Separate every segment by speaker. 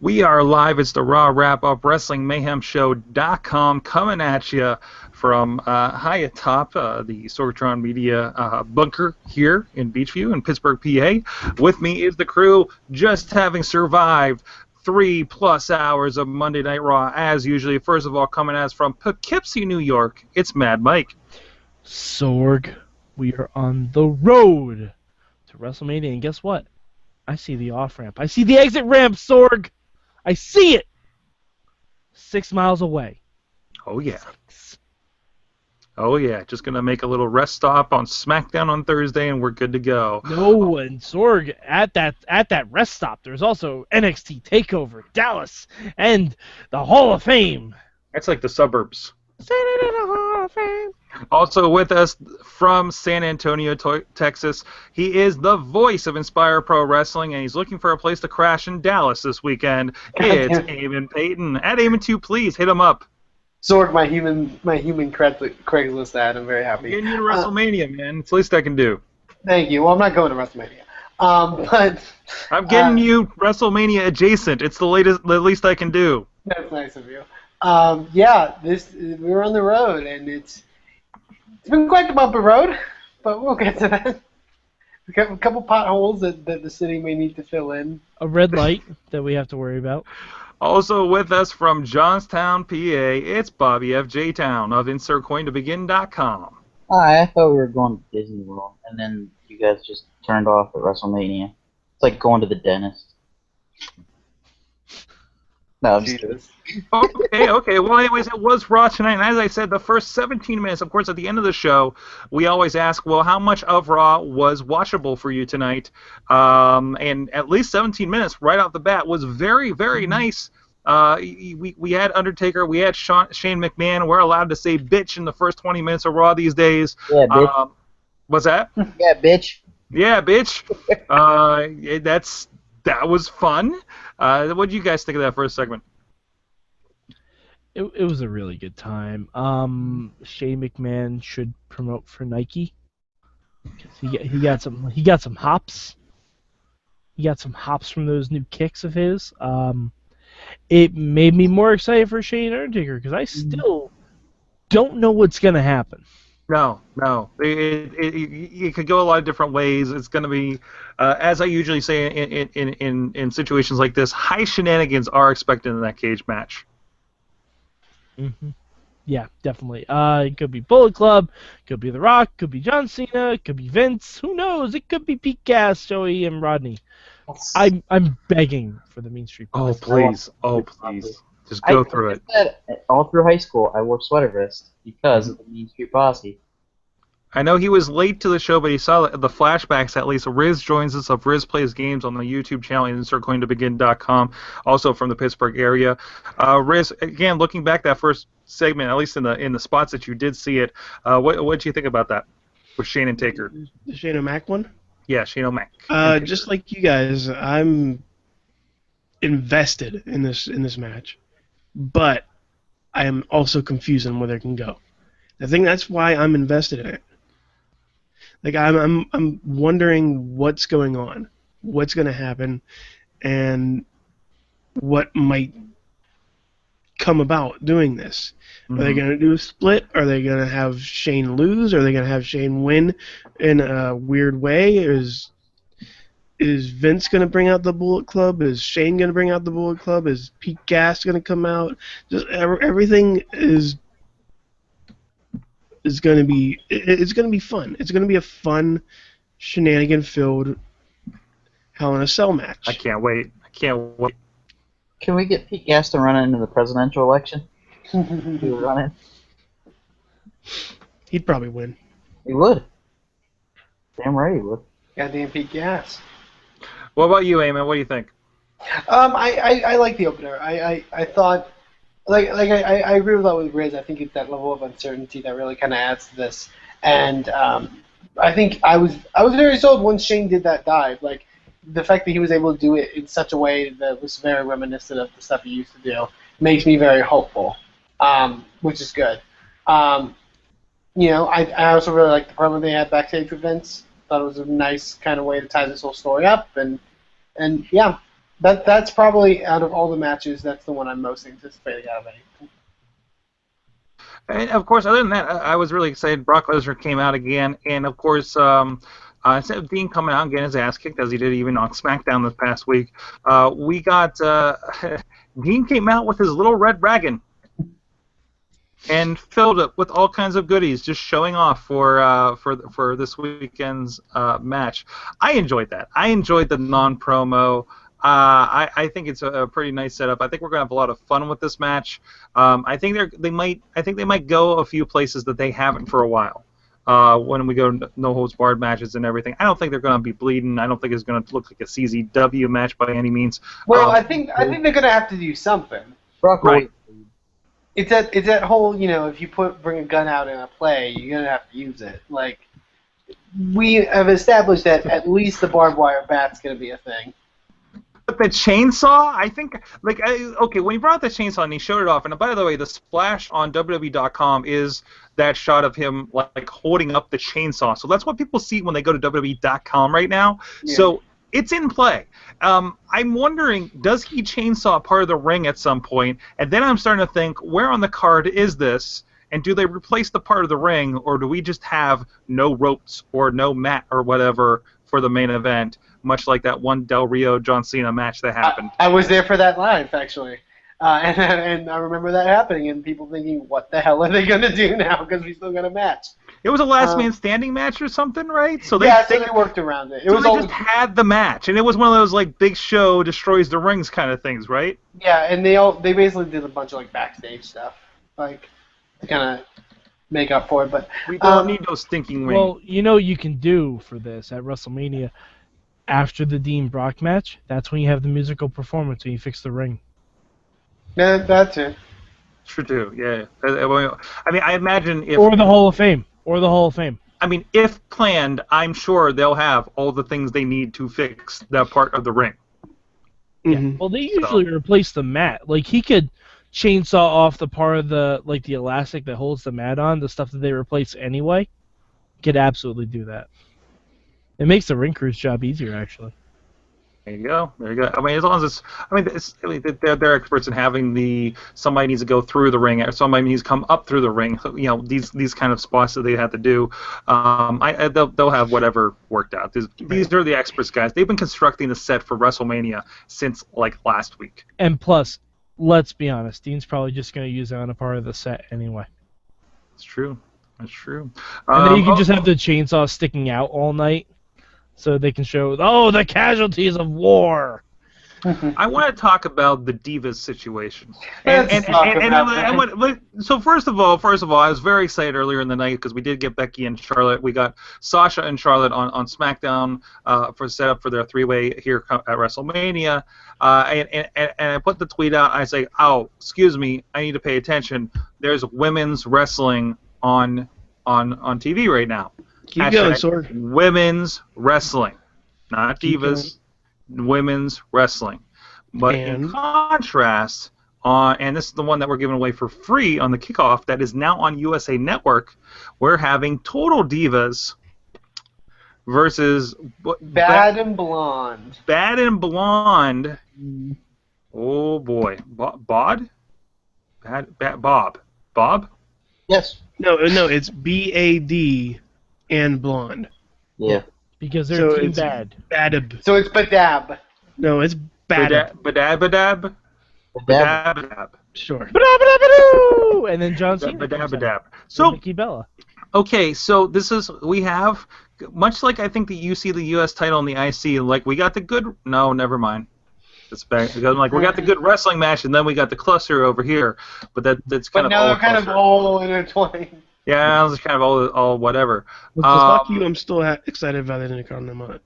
Speaker 1: We are live. It's the Raw Wrap-Up WrestlingMayhemShow.com coming at you from high atop the Sorgatron Media bunker here in Beachview in Pittsburgh, PA. With me is the crew just having survived 3+ hours of Monday Night Raw as usually. First of all, coming at us from Poughkeepsie, New York, it's Mad Mike.
Speaker 2: Sorg, we are on the road to WrestleMania, and guess what? I see the off-ramp. I see the exit ramp, Sorg! I see it! 6 miles away.
Speaker 1: Oh, yeah. Oh, yeah. Just going to make a little rest stop on SmackDown on Thursday, and we're good to go.
Speaker 2: No, and Sorg, at that rest stop, there's also NXT TakeOver, Dallas, and the Hall of Fame.
Speaker 1: That's like the suburbs.
Speaker 2: Standing in the Hall of Fame.
Speaker 1: Also with us from San Antonio, Texas, he is the voice of Inspire Pro Wrestling, and he's looking for a place to crash in Dallas this weekend. It's Eamon Paton. At Eamon2, please hit him up.
Speaker 3: Sorg, my human Craigslist ad. I'm very happy.
Speaker 1: Getting you to WrestleMania, man. It's the least I can do.
Speaker 3: Thank you. Well, I'm not going to WrestleMania. But
Speaker 1: I'm getting you WrestleMania adjacent. It's the least I can do.
Speaker 3: That's nice of you. Yeah, we're on the road, and it's been quite the bumper road, but we'll get to that. We got a couple potholes that the city may need to fill in.
Speaker 2: A red light that we have to worry about.
Speaker 1: Also with us from Johnstown, PA, it's Bobbyfjtown of InsertCoinToBegin.com.
Speaker 4: Hi, I thought we were going to Disney World, and then you guys just turned off at WrestleMania. It's like going to the dentist. No, I'm just kidding.
Speaker 1: Okay. Well, anyways, it was Raw tonight, and as I said, the first 17 minutes, of course, at the end of the show, we always ask, well, how much of Raw was watchable for you tonight? And at least 17 minutes right off the bat was very, very nice. We had Undertaker, we had Shane McMahon. We're allowed to say bitch in the first 20 minutes of Raw these days.
Speaker 4: Yeah, bitch.
Speaker 1: What's that?
Speaker 4: Yeah, bitch.
Speaker 1: Yeah, bitch. That was fun. What did you guys think of that first segment?
Speaker 2: It was a really good time. Shane McMahon should promote for Nike. He got some hops. He got some hops from those new kicks of his. It made me more excited for Shane Undertaker because I still don't know what's gonna happen.
Speaker 1: No. It could go a lot of different ways. It's going to be, as I usually say in situations like this, high shenanigans are expected in that cage match.
Speaker 2: Mm-hmm. Yeah, definitely. It could be Bullet Club, could be The Rock, could be John Cena, could be Vince. Who knows? It could be Pete Gas, Joey, and Rodney. I'm begging for the Mean Street Boss.
Speaker 1: Oh, please. Just go through it.
Speaker 4: All through high school, I wore sweater vests because of the Mean Street Posse.
Speaker 1: I know he was late to the show, but he saw the flashbacks at least. Riz joins us of Riz Plays Games on the YouTube channel, InsertCoinToBegin.com, also from the Pittsburgh area. Riz, again, looking back that first segment, at least in the spots that you did see it, what did you think about that with Shane and Taker?
Speaker 5: The Shane O'Mac one?
Speaker 1: Yeah, Shane O'Mac.
Speaker 5: Just like you guys, I'm invested in this match. But I am also confused on where they can go. I think that's why I'm invested in it. Like I'm wondering what's going on, what's going to happen, and what might come about doing this. Mm-hmm. Are they going to do a split? Are they going to have Shane lose? Are they going to have Shane win in a weird way? Is Vince going to bring out the Bullet Club? Is Shane going to bring out the Bullet Club? Is Pete Gas going to come out? Just everything is going to be. It's going to be fun. It's going to be a fun, shenanigan-filled Hell in a Cell match.
Speaker 1: I can't wait.
Speaker 4: Can we get Pete Gas to run into the presidential election? He would run in.
Speaker 5: He'd probably win.
Speaker 4: He would. Damn right he would.
Speaker 3: Goddamn Pete Gas.
Speaker 1: What about you, Eamon? What do you think?
Speaker 3: I like the opener. I thought, I agree with that with Riz. I think it's that level of uncertainty that really kind of adds to this. And I think I was very sold once Shane did that dive. Like the fact that he was able to do it in such a way that was very reminiscent of the stuff he used to do makes me very hopeful, which is good. I also really like the promo they had backstage with Vince. Thought it was a nice kind of way to tie this whole story up, and yeah, That's probably, out of all the matches, that's the one I'm most anticipating out of anything.
Speaker 1: And of course, other than that, I was really excited. Brock Lesnar came out again, and of course, instead of Dean coming out and getting his ass kicked, as he did even on SmackDown this past week, we got Dean came out with his little red wagon and filled it with all kinds of goodies, just showing off for this weekend's match. I enjoyed that. I enjoyed the non-promo. I think it's a pretty nice setup. I think we're gonna have a lot of fun with this match. I think they might go a few places that they haven't for a while. When we go to no holds barred matches and everything, I don't think they're gonna be bleeding. I don't think it's gonna look like a CZW match by any means.
Speaker 3: Well, I think they're gonna have to do something.
Speaker 1: Right.
Speaker 3: It's that whole, if you bring a gun out in a play, you're gonna have to use it. Like, we have established that at least the barbed wire bat's gonna be a thing.
Speaker 1: But the chainsaw, I think, okay, when he brought the chainsaw and he showed it off, and by the way, the splash on WWE.com is that shot of him like holding up the chainsaw. So that's what people see when they go to WWE.com right now. Yeah. So it's in play. I'm wondering, does he chainsaw part of the ring at some point? And then I'm starting to think, where on the card is this? And do they replace the part of the ring, or do we just have no ropes or no mat or whatever for the main event, much like that one Del Rio John Cena match that happened?
Speaker 3: I was there for that live, actually. And I remember that happening, and people thinking, what the hell are they going to do now, because we still got a match.
Speaker 1: It was a last man standing match or something, right? So
Speaker 3: they worked around it.
Speaker 1: They just had the match, and it was one of those like Big Show destroys the rings kind of things, right?
Speaker 3: Yeah, and they basically did a bunch of like backstage stuff, like to kind of make up for it. But
Speaker 1: we don't need those stinking rings.
Speaker 2: Well, you can do for this at WrestleMania after the Dean Brock match. That's when you have the musical performance and you fix the ring.
Speaker 3: Yeah, that too.
Speaker 1: True too. Yeah. I mean, I imagine if
Speaker 2: or the Hall of Fame.
Speaker 1: I mean, if planned, I'm sure they'll have all the things they need to fix that part of the ring.
Speaker 2: Yeah. Well, they usually replace the mat. Like, he could chainsaw off the part of the elastic that holds the mat on, the stuff that they replace anyway. Could absolutely do that. It makes the ring crew's job easier, actually.
Speaker 1: There you go. I mean, as long as they're experts in having somebody needs to go through the ring, or somebody needs to come up through the ring. These kind of spots that they have to do. They'll have whatever worked out. These are the experts, guys. They've been constructing the set for WrestleMania since like last week.
Speaker 2: And plus, let's be honest, Dean's probably just going to use it on a part of the set anyway.
Speaker 1: It's true. That's true.
Speaker 2: And then you can just have the chainsaw sticking out all night. So they can show, the casualties of war.
Speaker 1: I want to talk about the Divas situation. So first of all, I was very excited earlier in the night because we did get Becky and Charlotte. We got Sasha and Charlotte on SmackDown for setup for their three-way here at WrestleMania. And I put the tweet out. I say, excuse me, I need to pay attention. There's women's wrestling on TV right now.
Speaker 5: Keep going, Sorg.
Speaker 1: Women's wrestling, not Divas. Women's wrestling. But in contrast, and this is the one that we're giving away for free on the kickoff that is now on USA Network, we're having Total Divas versus
Speaker 3: Bad and Blonde.
Speaker 1: Bad and Blonde. Oh boy, Bob? Bob?
Speaker 4: Yes.
Speaker 5: No, it's BAD and Blonde.
Speaker 4: Yeah.
Speaker 2: Because they're team bad.
Speaker 5: Badab.
Speaker 3: So it's Badab.
Speaker 5: No, it's Badab.
Speaker 1: Badab.
Speaker 5: Sure.
Speaker 2: Badab. And then John Cena.
Speaker 1: Badab. So
Speaker 2: Nikki Bella.
Speaker 1: Okay, so we have, much like I think that you see the U.S. title and the IC, like we got the good. No, never mind. It's back. Like we got the good wrestling match, and then we got the cluster over here. But that's kind of.
Speaker 3: But now they're kind of all intertwined.
Speaker 1: Yeah, it's kind of all whatever.
Speaker 5: Fuck you, I'm still excited about the Intercontinental.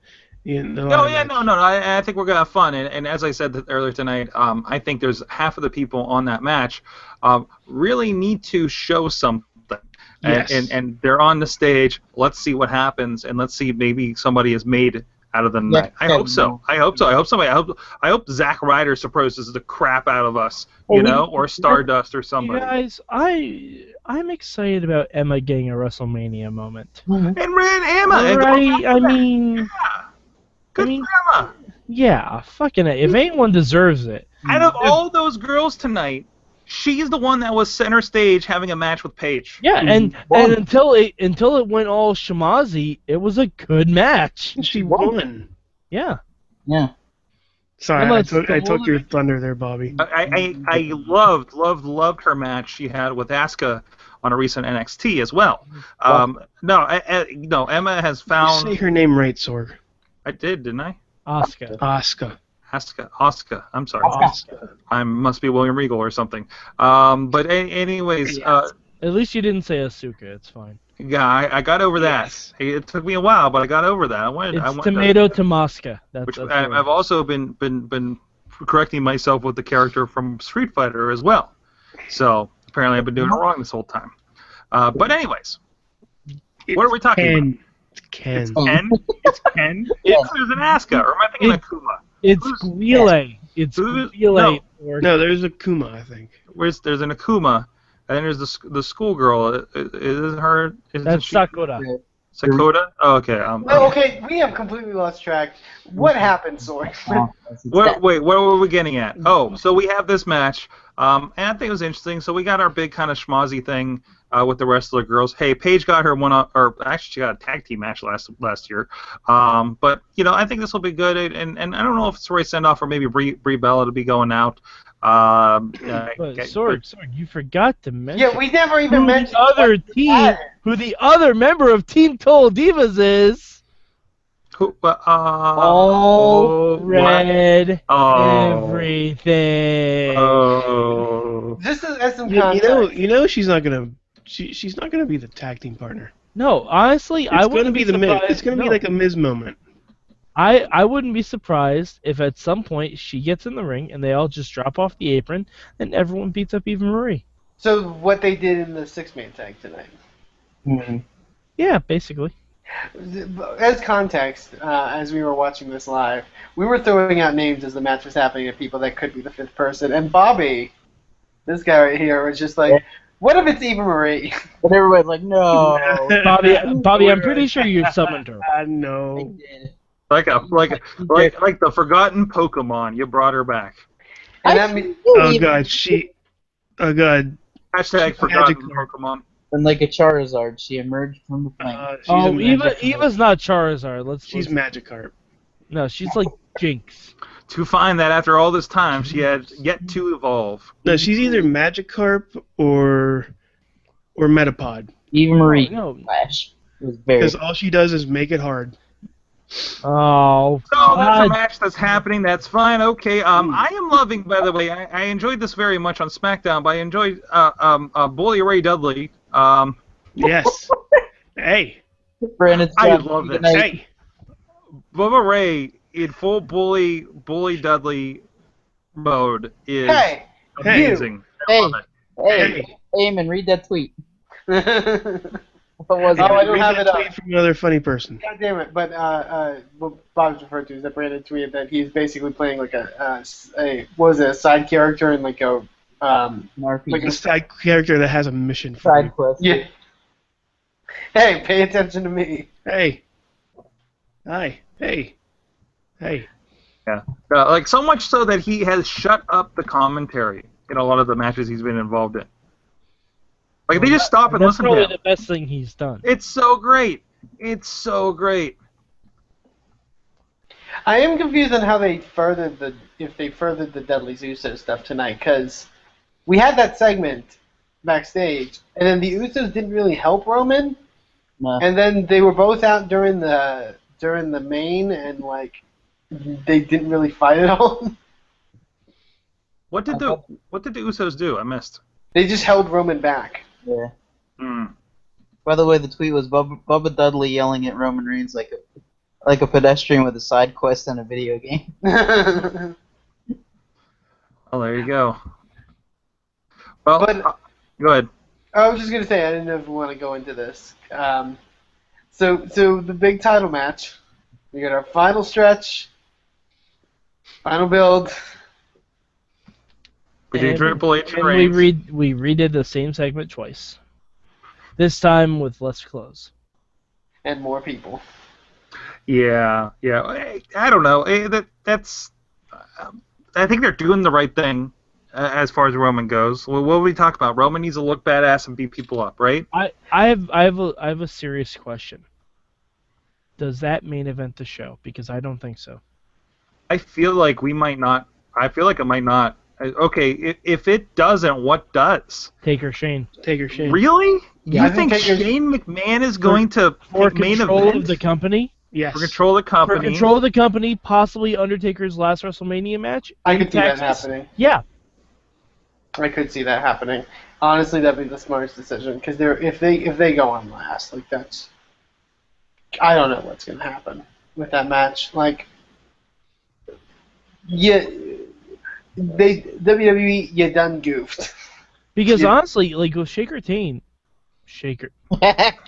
Speaker 1: No. I think we're gonna have fun, and as I said earlier tonight, I think there's half of the people on that match really need to show something.
Speaker 5: Yes.
Speaker 1: And they're on the stage. Let's see what happens, and let's see maybe somebody is made out of the night. I hope so. I hope Zack Ryder surprises the crap out of us, or Stardust or somebody.
Speaker 2: You guys, I'm excited about Emma getting a WrestleMania moment.
Speaker 1: And Emma,
Speaker 2: right? I mean,
Speaker 1: good for Emma.
Speaker 2: Yeah, fucking it. If anyone deserves it.
Speaker 1: Out of all those girls tonight, she's the one that was center stage having a match with Paige.
Speaker 2: Yeah, and until it went all Shamazi, it was a good match.
Speaker 5: She won.
Speaker 2: Yeah.
Speaker 4: Yeah.
Speaker 5: Sorry,
Speaker 2: Well,
Speaker 5: I took your thunder there, Bobby.
Speaker 1: I loved her match she had with Asuka on a recent NXT as well. No, Emma has
Speaker 5: You
Speaker 1: found.
Speaker 5: say her name right, Sorg.
Speaker 1: I did, didn't I?
Speaker 2: Asuka.
Speaker 5: Asuka.
Speaker 1: I'm sorry. I must be William Regal or something. But anyways,
Speaker 2: At least you didn't say Asuka. It's fine.
Speaker 1: yeah, I got over that.
Speaker 5: Yes.
Speaker 1: It took me a while, but I got over that.
Speaker 2: It's tomato to Mosca. That's
Speaker 1: I've also been correcting myself with the character from Street Fighter as well. So apparently I've been doing it wrong this whole time. But anyways, what are we talking about?
Speaker 5: Ken.
Speaker 1: It's Ken. It's Ken. There's an Asuka, or am I thinking of Kuma?
Speaker 2: It's Guile. It's Guile.
Speaker 5: No, there's a Kuma, I think.
Speaker 1: There's an Akuma, and then there's the schoolgirl. Is her?
Speaker 2: That's Sakura.
Speaker 1: Sakura? Oh, okay.
Speaker 3: Okay, we have completely lost track. What happened, Sorg?
Speaker 1: Wait, what were we getting at? Oh, so we have this match, and I think it was interesting. So we got our big kind of schmozzy thing with the rest of the girls. Hey, Paige got her or actually she got a tag team match last year. But I think this will be good, and I don't know if it's the right send off or maybe Brie Bella to be going out.
Speaker 2: Sorg, you forgot to mention.
Speaker 3: Yeah, we never even mentioned
Speaker 2: who the other member of Team Total Divas is.
Speaker 1: Who?
Speaker 2: All red everything.
Speaker 1: Oh.
Speaker 3: Just as some context.
Speaker 5: You know she's not gonna be the tag team partner.
Speaker 2: No, honestly, I wouldn't be surprised.
Speaker 5: It's gonna be like a Miz moment.
Speaker 2: I wouldn't be surprised if at some point she gets in the ring and they all just drop off the apron and everyone beats up Eva Marie.
Speaker 3: So what they did in the 6-man tag tonight.
Speaker 4: Mm-hmm.
Speaker 2: Yeah, basically.
Speaker 3: As context, as we were watching this live, we were throwing out names as the match was happening of people that could be the fifth person, and Bobby, this guy right here, was just like, what if it's Eva Marie?
Speaker 4: But everybody's like, no.
Speaker 2: Bobby, I'm pretty sure you summoned her.
Speaker 5: I know.
Speaker 4: I did.
Speaker 1: Like the forgotten Pokemon, you brought her back.
Speaker 3: And that means,
Speaker 5: Oh god,
Speaker 1: Hashtag forgotten Pokemon.
Speaker 4: And like a Charizard, she emerged from the flame.
Speaker 2: Eva's not Charizard.
Speaker 5: She's Magikarp.
Speaker 2: No, she's like Jinx.
Speaker 1: To find that after all this time, she had yet to evolve.
Speaker 5: No, she's either Magikarp or Metapod.
Speaker 4: Eva Marie.
Speaker 2: No.
Speaker 4: Flash. It was very.
Speaker 5: Because all she does is make it hard.
Speaker 2: Oh.
Speaker 1: So that's a match that's happening. That's fine. Okay. I am loving. By the way, I enjoyed this very much on SmackDown. But I enjoyed Bully Ray Dudley.
Speaker 5: Yes. Hey.
Speaker 4: Brandon,
Speaker 1: I love this.
Speaker 5: Hey.
Speaker 1: Bubba Ray in full Bully Dudley mode is amazing.
Speaker 4: Hey. Eamon, read that tweet. What was it?
Speaker 3: Oh, I don't have it up.
Speaker 5: Tweet from another funny person.
Speaker 3: God damn it! But what Bob's referred to is that Brandon tweeted that he's basically playing like a side character in like a
Speaker 5: like a side character that has a mission for
Speaker 4: side
Speaker 5: you.
Speaker 4: quest.
Speaker 3: Yeah. Hey, pay attention to me.
Speaker 5: Hey. Hi. Hey.
Speaker 1: Yeah. Like so much so that he has shut up the commentary in a lot of the matches he's been involved in. Like they just stop and listen to him.
Speaker 2: That's probably the best thing he's done.
Speaker 1: It's so great. It's so great.
Speaker 3: I am confused on how they furthered the Dudley Usos stuff tonight, because we had that segment backstage, and then the Usos didn't really help Roman, and then they were both out during the main, and like they didn't really fight at all.
Speaker 1: What did the Usos do? I missed.
Speaker 3: They just held Roman back.
Speaker 4: Yeah.
Speaker 1: Hmm.
Speaker 4: By the way, the tweet was Bubba Dudley yelling at Roman Reigns like a pedestrian with a side quest in a video game.
Speaker 1: Oh, there you go. Well, go ahead.
Speaker 3: I was just gonna say I didn't know if we want to go into this. So the big title match. We got our final stretch, final build.
Speaker 1: We did Triple H and
Speaker 2: and
Speaker 1: Reigns.
Speaker 2: we redid the same segment twice. This time with less clothes.
Speaker 3: And more people.
Speaker 1: Yeah. I don't know. That's. I think they're doing the right thing as far as Roman goes. Well, what do we talk about? Roman needs to look badass and beat people up, right?
Speaker 2: I have a serious question. Does that main event the show? Because I don't think so.
Speaker 1: I feel like we might not. I feel like it might not. Okay, if it doesn't, what does?
Speaker 2: Taker Shane.
Speaker 1: Really?
Speaker 2: Yeah.
Speaker 1: You think Shane McMahon is going to
Speaker 2: For
Speaker 1: main
Speaker 2: control
Speaker 1: event?
Speaker 2: of the company?
Speaker 5: Yes.
Speaker 1: For control of the company.
Speaker 2: For control of the company, possibly Undertaker's last WrestleMania match.
Speaker 3: I
Speaker 2: in
Speaker 3: could see that
Speaker 2: Texas?
Speaker 3: happening.
Speaker 2: Yeah.
Speaker 3: I could see that happening. Honestly, that'd be the smartest decision because if they go on last, like that's, I don't know what's gonna happen with that match. Like, WWE, you done goofed.
Speaker 2: Because
Speaker 3: Yeah.
Speaker 2: honestly, like with Shaker Tane,
Speaker 3: Shaker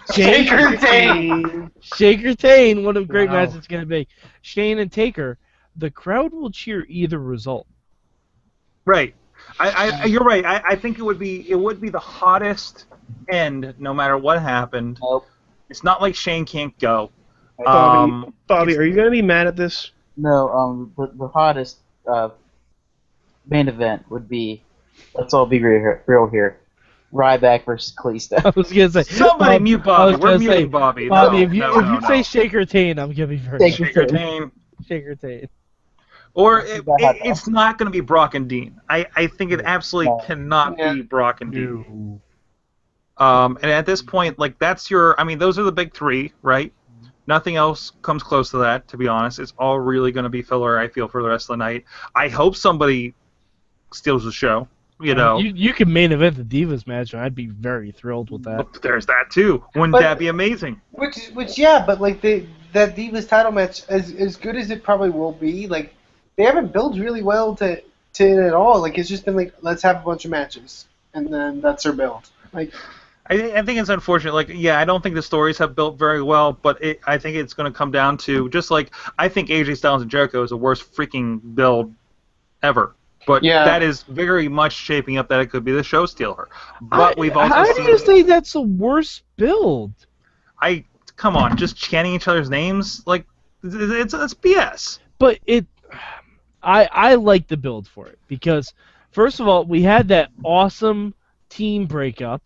Speaker 3: Tane.
Speaker 2: Shaker Tane, what a great
Speaker 5: Wow.
Speaker 2: match it's gonna be. Shane and Taker, the crowd will cheer either result.
Speaker 1: Right. You're right. I think it would be the hottest end no matter what happened.
Speaker 4: Nope.
Speaker 1: It's not like Shane can't go.
Speaker 5: Bobby, are you gonna be mad at this?
Speaker 4: No, the hottest main event would be, let's all be real here, Ryback versus Kalisto.
Speaker 2: I was gonna say
Speaker 1: Somebody mute
Speaker 2: I
Speaker 1: Bobby.
Speaker 2: was
Speaker 1: We're
Speaker 2: gonna
Speaker 1: muting
Speaker 2: say,
Speaker 1: Bobby.
Speaker 2: Bobby,
Speaker 1: No,
Speaker 2: if you
Speaker 1: no.
Speaker 2: say Shaker Tane, I'm gonna be very
Speaker 1: Shaker Tane.
Speaker 2: Shaker Tane.
Speaker 1: Or
Speaker 4: That's about how
Speaker 1: it's not going to be Brock and Dean. I think it absolutely
Speaker 4: No.
Speaker 1: cannot
Speaker 3: Yeah.
Speaker 1: be Brock and Dean. And at this point, like those are the big three, right? Nothing else comes close to that, to be honest. It's all really going to be filler, I feel, for the rest of the night. I hope somebody steals the show, you know.
Speaker 2: You could main event the Divas match, and I'd be very thrilled with that.
Speaker 1: But there's that, too. Wouldn't
Speaker 3: But-
Speaker 1: that be amazing?
Speaker 3: Which yeah, but like that Divas title match, as good as it probably will be, like they haven't built really well to it at all. Like it's just been like, let's have a bunch of matches, and then that's their build. Like
Speaker 1: I think it's unfortunate. Like, yeah, I don't think the stories have built very well, but I think it's going to come down to just like I think AJ Styles and Jericho is the worst freaking build ever. But
Speaker 3: Yeah.
Speaker 1: that is very much shaping up that it could be the show stealer. But we've also
Speaker 2: How do
Speaker 1: seen.
Speaker 2: you say that's the worst build?
Speaker 1: Come on, just chanting each other's names like it's BS.
Speaker 2: But I like the build for it because first of all, we had that awesome team breakup,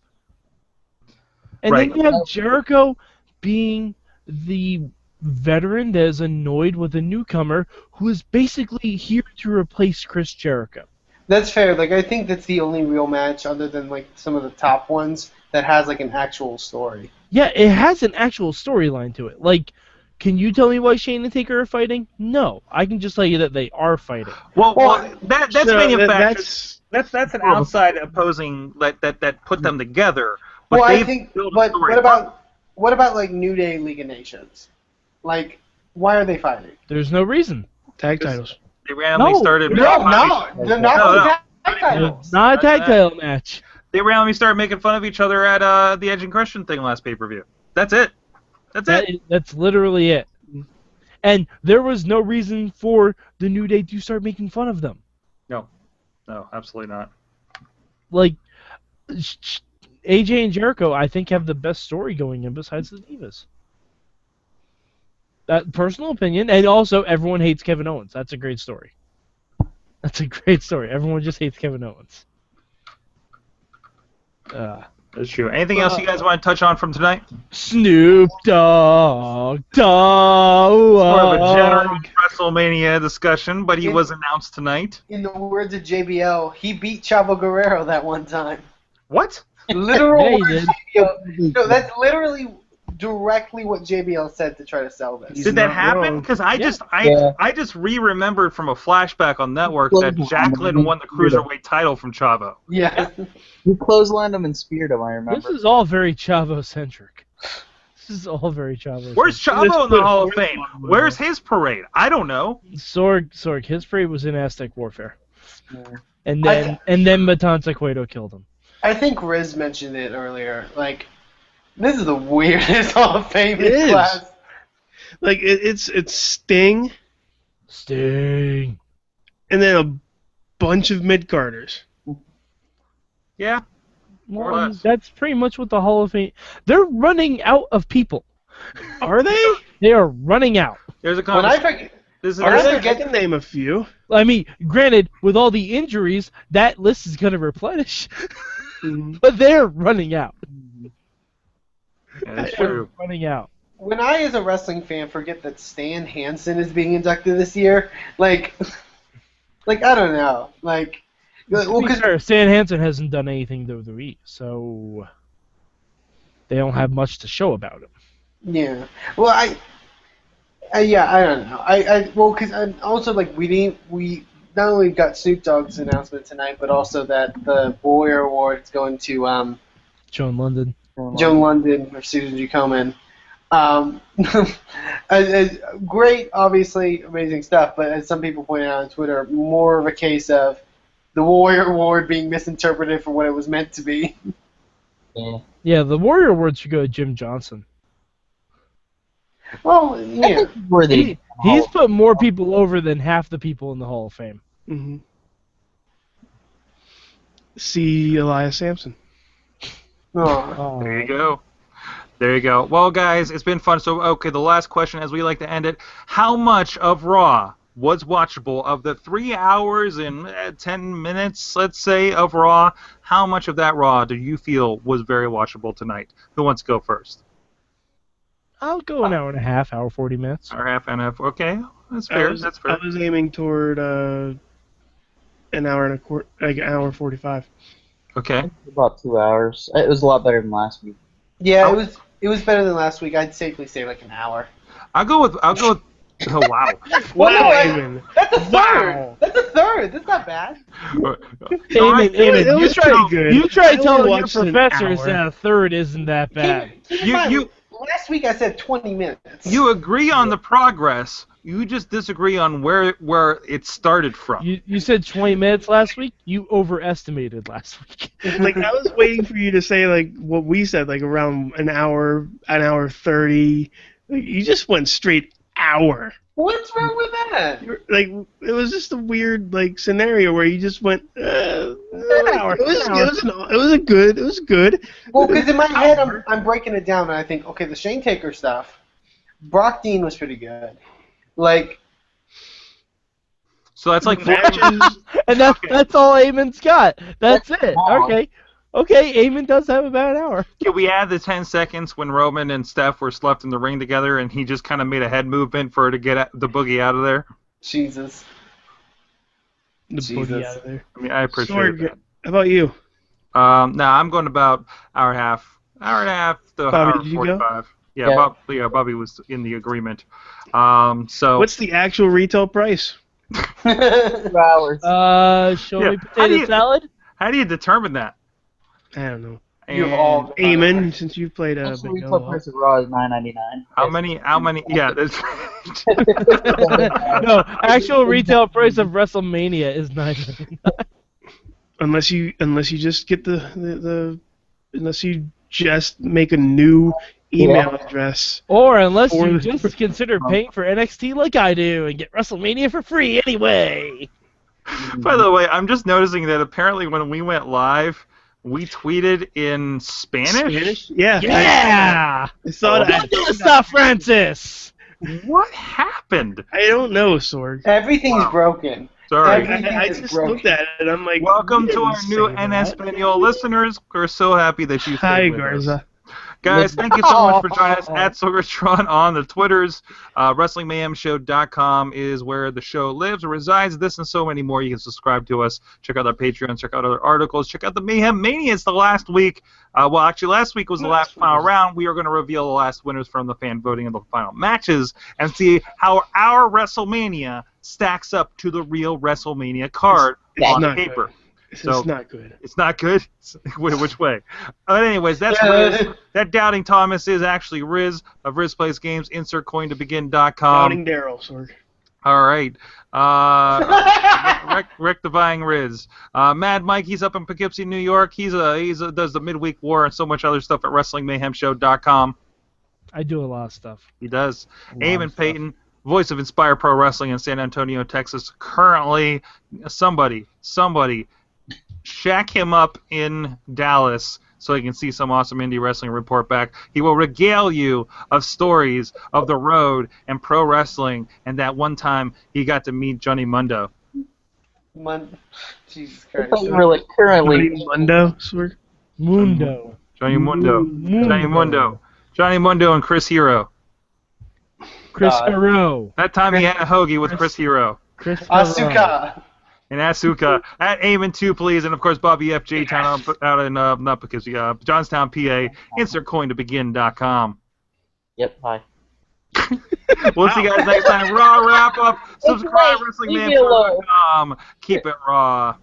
Speaker 2: and
Speaker 1: Right.
Speaker 2: then you have Jericho being the veteran that is annoyed with a newcomer who is basically here to replace Chris Jericho.
Speaker 3: that's fair. Like I think that's the only real match other than like some of the top ones that has like an actual story.
Speaker 2: Yeah, it has an actual storyline to it. Like, can you tell me why Shane and Taker are fighting? No, I can just tell you that they are fighting.
Speaker 1: Well, that's
Speaker 5: So
Speaker 1: manufactured.
Speaker 5: that's
Speaker 1: That's an outside opposing that put them together. But
Speaker 3: Well, I
Speaker 1: they've
Speaker 3: think.
Speaker 1: built a
Speaker 3: But
Speaker 1: story.
Speaker 3: what about like New Day League of Nations? Like, why are they fighting?
Speaker 2: There's no reason.
Speaker 5: tag titles.
Speaker 1: They randomly
Speaker 2: No,
Speaker 1: started.
Speaker 3: No, they're not
Speaker 1: No,
Speaker 3: for
Speaker 1: no.
Speaker 3: the tag titles.
Speaker 2: Not a tag title match.
Speaker 1: They randomly started making fun of each other at the Edge and Christian thing last pay-per-view. That's it.
Speaker 2: That's literally it. And there was no reason for the New Day to start making fun of them.
Speaker 1: No, absolutely not.
Speaker 2: Like, AJ and Jericho, I think, have the best story going in besides the Divas. That personal opinion, and also everyone hates Kevin Owens. That's a great story. That's a great story. Everyone just hates Kevin Owens.
Speaker 1: That's true. Anything else you guys want to touch on from tonight?
Speaker 2: Snoop Dogg.
Speaker 1: More of a general WrestleMania discussion, but he was announced tonight.
Speaker 3: In the words of JBL, he beat Chavo Guerrero that one time.
Speaker 1: What?
Speaker 3: Literal
Speaker 2: Yeah, he
Speaker 3: words
Speaker 2: did.
Speaker 3: JBL. No, that's literally directly what JBL said to try to sell this.
Speaker 5: He's
Speaker 1: Did that
Speaker 5: not
Speaker 1: happen?
Speaker 5: wrong.
Speaker 1: Because I
Speaker 4: Yeah.
Speaker 1: just re-remembered from a flashback on Network that Jacqueline won the Cruiserweight title from Chavo.
Speaker 3: Yeah.
Speaker 4: You clotheslined him and speared him, I remember.
Speaker 2: This is all very Chavo-centric. This is all very Chavo-centric.
Speaker 1: Where's Chavo in the Hall of Fame? Where's his parade? I don't know.
Speaker 2: Sorg, his parade was in Aztec Warfare.
Speaker 4: Yeah.
Speaker 2: And then Matanza Cueto killed him.
Speaker 3: I think Riz mentioned it earlier. Like, this is the weirdest Hall of Fame
Speaker 5: It is.
Speaker 3: class.
Speaker 5: Like it's Sting
Speaker 2: Sting.
Speaker 5: and then a bunch of mid-carders.
Speaker 1: Yeah. More or
Speaker 2: Well,
Speaker 1: less.
Speaker 2: that's pretty much what the Hall of Fame... They're running out of people.
Speaker 5: Are they?
Speaker 2: They are running out.
Speaker 1: There's a
Speaker 3: When I
Speaker 1: conversation.
Speaker 3: forget,
Speaker 5: I can name a few.
Speaker 2: I mean, granted, with all the injuries, that list is going to replenish. But they're running out.
Speaker 1: Yeah, that's
Speaker 2: They're
Speaker 1: true.
Speaker 2: running out.
Speaker 3: when I, as a wrestling fan, forget that Stan Hansen is being inducted this year, like I don't know, like, well,
Speaker 2: To be
Speaker 3: because
Speaker 2: fair, Stan Hansen hasn't done anything to WWE, so they don't have much to show about him.
Speaker 3: yeah, well, yeah, I don't know, well, because also like we not only got Snoop Dogg's announcement tonight, but also that the Warrior Award is going to
Speaker 2: Joan London.
Speaker 3: Joan London or Susan G. Komen. Great, obviously, amazing stuff, but as some people pointed out on Twitter, more of a case of the Warrior Award being misinterpreted for what it was meant to be.
Speaker 4: Yeah.
Speaker 2: Yeah, the Warrior Award should go to Jim Johnson.
Speaker 3: Well, yeah.
Speaker 4: Worthy.
Speaker 2: He's put more people over than half the people in the Hall of Fame.
Speaker 5: Mm-hmm. See Elias Sampson.
Speaker 3: Oh.
Speaker 1: There you go. There you go. Well, guys, it's been fun. So, okay, the last question, as we like to end it, how much of Raw was watchable? Of the 3 hours and 10 minutes, let's say, of Raw, how much of that Raw do you feel was very watchable tonight? Who wants to go first?
Speaker 2: I'll go an hour and a half, hour 40 minutes.
Speaker 1: Or half and half. Okay, that's fair. That's fair.
Speaker 5: I was aiming toward an hour and a quarter, like an hour 45.
Speaker 1: Okay.
Speaker 4: About 2 hours. It was a lot better than last week.
Speaker 3: Yeah, it was better than last week. I'd safely say like an hour.
Speaker 1: I'll go with. Oh wow.
Speaker 3: Well, no,
Speaker 5: Eamon.
Speaker 3: that's a third.
Speaker 5: Wow.
Speaker 3: That's a third. That's not bad.
Speaker 2: Eamon,
Speaker 5: it was pretty good.
Speaker 2: You try
Speaker 5: I
Speaker 2: telling your
Speaker 5: watched an
Speaker 2: professors
Speaker 5: hour.
Speaker 2: that a third isn't that bad.
Speaker 3: Keep in mind, last week I said 20 minutes.
Speaker 1: You agree on the progress. You just disagree on where it started from.
Speaker 2: You said 20 minutes last week. You overestimated last week.
Speaker 5: Like I was waiting for you to say like what we said, like around an hour 30. Like, you just went straight hour.
Speaker 3: What's wrong with that?
Speaker 5: Like it was just a weird like scenario where you just went an hour. It was good.
Speaker 3: Well, because in my head I'm breaking it down and I think, okay, the Shane Taker stuff, Brock Dean was pretty good. Like,
Speaker 1: So that's like
Speaker 5: Matches.
Speaker 2: And that's all Eamon's got. That's it. Okay, Eamon does have about an hour.
Speaker 1: Can we add the 10 seconds when Roman and Steph were slept in the ring together and he just kind of made a head movement for her to get the boogie out of there?
Speaker 3: Jesus.
Speaker 5: The
Speaker 3: Jesus.
Speaker 5: boogie out of there.
Speaker 1: I mean, I appreciate
Speaker 5: Sorg,
Speaker 1: that.
Speaker 5: how about you?
Speaker 1: Nah, I'm going about hour and a half to
Speaker 5: Bobby,
Speaker 1: hour
Speaker 5: did you go?
Speaker 1: 45.
Speaker 4: Yeah.
Speaker 1: Bobby was in the agreement. So
Speaker 5: What's the actual retail price?
Speaker 4: 2 hours.
Speaker 2: Show
Speaker 1: Yeah,
Speaker 2: me
Speaker 1: how do
Speaker 2: potato
Speaker 1: you-
Speaker 2: salad.
Speaker 1: how do you determine that?
Speaker 5: I don't know.
Speaker 3: You've
Speaker 1: And
Speaker 3: all
Speaker 5: Eamon, since you've played a
Speaker 4: Actually,
Speaker 5: big
Speaker 4: retail
Speaker 5: Yellow.
Speaker 4: price of Raw is $9.99.
Speaker 1: How many? Yeah, that's
Speaker 2: No, actual retail price of WrestleMania is $9.99.
Speaker 5: Unless you just get unless you just make a new email address.
Speaker 2: Or unless
Speaker 5: Or
Speaker 2: you
Speaker 5: the-
Speaker 2: just consider paying for NXT like I do and get WrestleMania for free anyway.
Speaker 1: By the way, I'm just noticing that apparently when we went live, we tweeted in Spanish.
Speaker 5: Yeah.
Speaker 2: Yeah!
Speaker 5: I saw that.
Speaker 2: What the stuff, Francis?
Speaker 1: What happened?
Speaker 5: I don't know, Sorg.
Speaker 3: Everything's broken.
Speaker 1: Sorry.
Speaker 3: Every-
Speaker 5: I just looked at it and I'm like,
Speaker 1: Welcome
Speaker 5: you
Speaker 1: to our
Speaker 5: didn't
Speaker 1: new
Speaker 5: say
Speaker 1: En
Speaker 5: that.
Speaker 1: Espanol listeners. We're so happy that you
Speaker 5: Hi,
Speaker 1: stayed with us.
Speaker 5: Garza.
Speaker 1: Guys, thank you so much for joining us at Sorgatron on the Twitters. WrestlingMayhemShow.com is where the show lives or resides. This and so many more. You can subscribe to us. Check out our Patreon. Check out other articles. Check out the Mayhem Mania. It's the last week. Actually, last week was the last final round. We are going to reveal the last winners from the fan voting in the final matches and see how our WrestleMania stacks up to the real WrestleMania card on
Speaker 5: not
Speaker 1: paper.
Speaker 5: good. This
Speaker 1: So-
Speaker 5: is not good.
Speaker 1: It's not good? Which way? But anyways, that's Riz. That Doubting Thomas is actually Riz of Riz Plays Games. Insert coin to begin.com.
Speaker 5: Doubting Daryl, Sorg.
Speaker 1: All right. Rick Divine Riz. Mad Mike, he's up in Poughkeepsie, New York. He does the midweek war and so much other stuff at WrestlingMayhemShow.com.
Speaker 2: I do a lot of stuff.
Speaker 1: He does.
Speaker 2: A lot of
Speaker 1: Eamon
Speaker 2: stuff.
Speaker 1: Paton, voice of Inspire Pro Wrestling in San Antonio, Texas. Currently, somebody shack him up in Dallas so he can see some awesome indie wrestling report back. He will regale you of stories of the road and pro wrestling, and that one time he got to meet Johnny Mundo.
Speaker 3: Jesus
Speaker 4: I
Speaker 3: Christ.
Speaker 4: thought you were like currently.
Speaker 5: Johnny Mundo, Sorg?
Speaker 2: Mundo.
Speaker 1: Johnny Mundo.
Speaker 2: Mundo.
Speaker 1: Johnny Mundo. Johnny Mundo and Chris Hero.
Speaker 2: Chris
Speaker 3: God.
Speaker 2: Hero.
Speaker 1: That time he had a hoagie with Chris Hero.
Speaker 2: Chris Hero.
Speaker 3: Asuka.
Speaker 1: And Asuka at Eamon 2, please, and of course Bobbyfjtown out in not because Johnstown, PA. Insert coin to begin.com.
Speaker 4: Yep. Hi.
Speaker 1: We'll see you guys next time. Raw wrap up. Subscribe
Speaker 4: Wait, leave me alone.
Speaker 1: WrestlingManForward.com. Keep it raw.